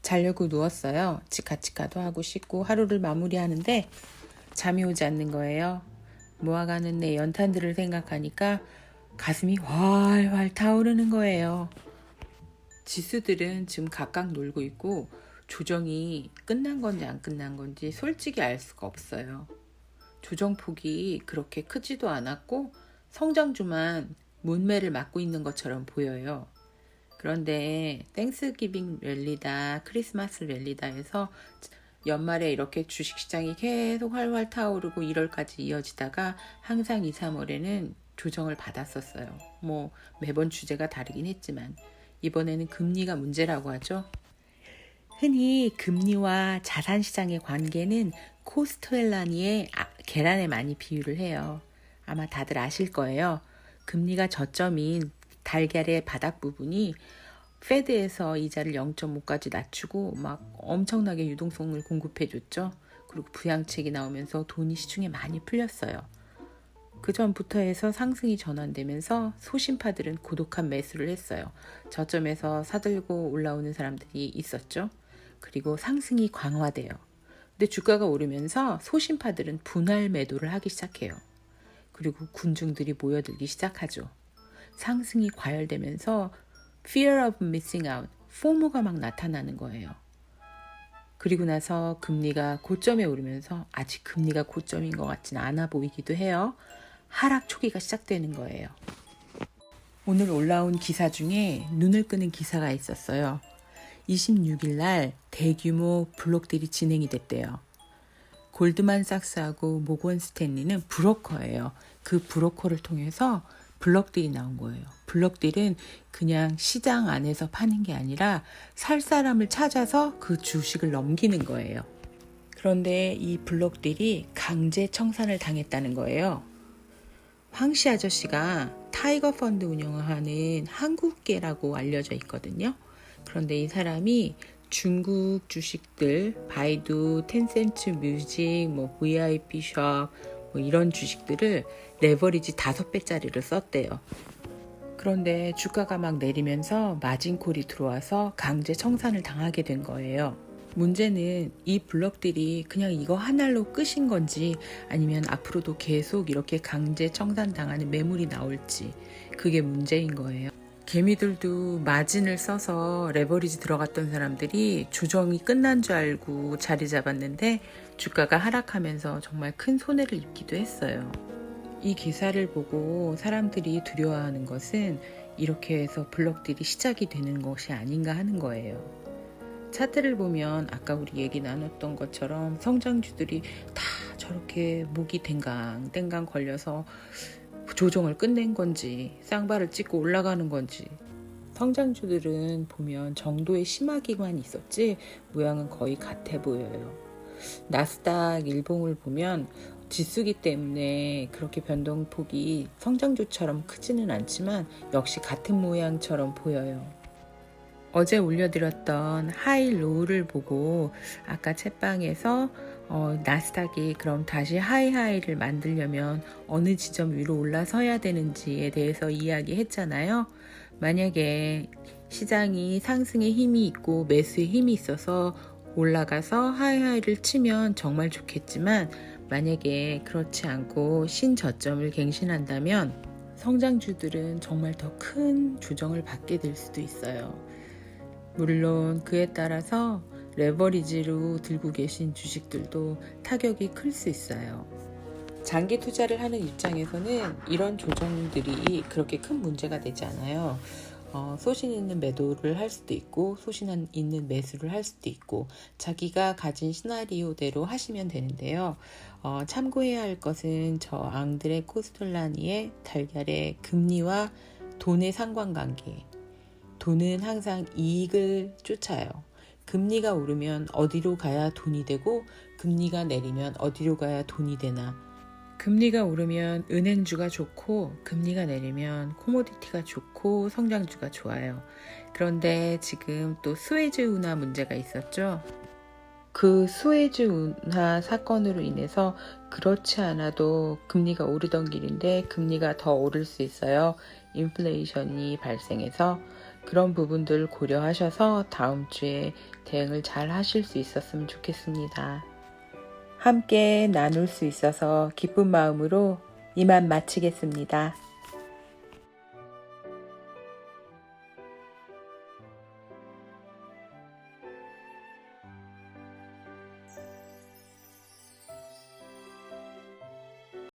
자려고 누웠어요. 치카치카도 하고 씻고 하루를 마무리하는데 잠이 오지 않는 거예요. 모아가는 내 연탄들을 생각하니까 가슴이 활활 타오르는 거예요. 지수들은 지금 각각 놀고 있고 조정이 끝난 건지 안 끝난 건지 솔직히 알 수가 없어요. 조정폭이 그렇게 크지도 않았고 성장주만 문매를 맞고 있는 것처럼 보여요. 그런데 땡스기빙 랠리다, 크리스마스 랠리다 해서 연말에 이렇게 주식시장이 계속 활활 타오르고 1월까지 이어지다가 항상 2, 3월에는 조정을 받았었어요. 뭐 매번 주제가 다르긴 했지만 이번에는 금리가 문제라고 하죠. 흔히 금리와 자산시장의 관계는 코스트웰라니의 계란에 많이 비유를 해요. 아마 다들 아실 거예요. 금리가 저점인 달걀의 바닥 부분이 페드에서 이자를 0.5까지 낮추고 막 엄청나게 유동성을 공급해줬죠. 그리고 부양책이 나오면서 돈이 시중에 많이 풀렸어요. 그 전부터 해서 상승이 전환되면서 소심파들은 고독한 매수를 했어요. 저점에서 사들고 올라오는 사람들이 있었죠. 그리고 상승이 강화돼요. 근데 주가가 오르면서 소심파들은 분할 매도를 하기 시작해요. 그리고 군중들이 모여들기 시작하죠. 상승이 과열되면서 fear of missing out, 포모가 막 나타나는 거예요. 그리고 나서 금리가 고점에 오르면서 아직 금리가 고점인 것 같지는 않아 보이기도 해요. 하락 초기가 시작되는 거예요. 오늘 올라온 기사 중에 눈을 끄는 기사가 있었어요. 26일 날 대규모 블록딜이 진행이 됐대요. 골드만삭스하고 모건 스탠리는 브로커예요. 그 브로커를 통해서 블록딜이 나온 거예요. 블록딜은 그냥 시장 안에서 파는 게 아니라 살 사람을 찾아서 그 주식을 넘기는 거예요. 그런데 이 블록딜이 강제 청산을 당했다는 거예요. 황씨 아저씨가 타이거 펀드 운영하는 한국계라고 알려져 있거든요. 그런데 이 사람이 중국 주식들, 바이두, 텐센트 뮤직, VIP 숍 이런 주식들을 레버리지 5배짜리를 썼대요. 그런데 주가가 막 내리면서 마진콜이 들어와서 강제 청산을 당하게 된 거예요. 문제는 이 블록들이 그냥 이거 하나로 끝인 건지 아니면 앞으로도 계속 이렇게 강제 청산당하는 매물이 나올지 그게 문제인 거예요. 개미들도 마진을 써서 레버리지 들어갔던 사람들이 조정이 끝난 줄 알고 자리 잡았는데 주가가 하락하면서 정말 큰 손해를 입기도 했어요. 이 기사를 보고 사람들이 두려워하는 것은 이렇게 해서 블록딜이 시작이 되는 것이 아닌가 하는 거예요. 차트를 보면 아까 우리 얘기 나눴던 것처럼 성장주들이 다 저렇게 목이 댕강 걸려서 조정을 끝낸 건지 쌍발을 찍고 올라가는 건지 성장주들은 보면 정도의 심하기만 있었지 모양은 거의 같아 보여요. 나스닥 일봉을 보면 지수기 때문에 그렇게 변동폭이 성장주처럼 크지는 않지만 역시 같은 모양처럼 보여요. 어제 올려드렸던 하이 로우를 보고 아까 채방에서 나스닥이 그럼 다시 하이를 만들려면 어느 지점 위로 올라서야 되는지에 대해서 이야기했잖아요. 만약에 시장이 상승에 힘이 있고 매수에 힘이 있어서 올라가서 하이를 치면 정말 좋겠지만 만약에 그렇지 않고 신저점을 갱신한다면 성장주들은 정말 더 큰 조정을 받게 될 수도 있어요. 물론 그에 따라서 레버리지로 들고 계신 주식들도 타격이 클 수 있어요. 장기 투자를 하는 입장에서는 이런 조정들이 그렇게 큰 문제가 되지 않아요. 소신 있는 매도를 할 수도 있고 소신 있는 매수를 할 수도 있고 자기가 가진 시나리오대로 하시면 되는데요. 참고해야 할 것은 저 앙드레 코스톨라니의 달걀의 금리와 돈의 상관관계. 돈은 항상 이익을 쫓아요. 금리가 오르면 어디로 가야 돈이 되고 금리가 내리면 어디로 가야 돈이 되나. 금리가 오르면 은행주가 좋고 금리가 내리면 코모디티가 좋고 성장주가 좋아요. 그런데 지금 또 수에즈 운하 문제가 있었죠. 그 수에즈 운하 사건으로 인해서 그렇지 않아도 금리가 오르던 길인데 금리가 더 오를 수 있어요. 인플레이션이 발생해서 그런 부분들 고려하셔서 다음 주에 대응을 잘 하실 수 있었으면 좋겠습니다. 함께 나눌 수 있어서 기쁜 마음으로 이만 마치겠습니다.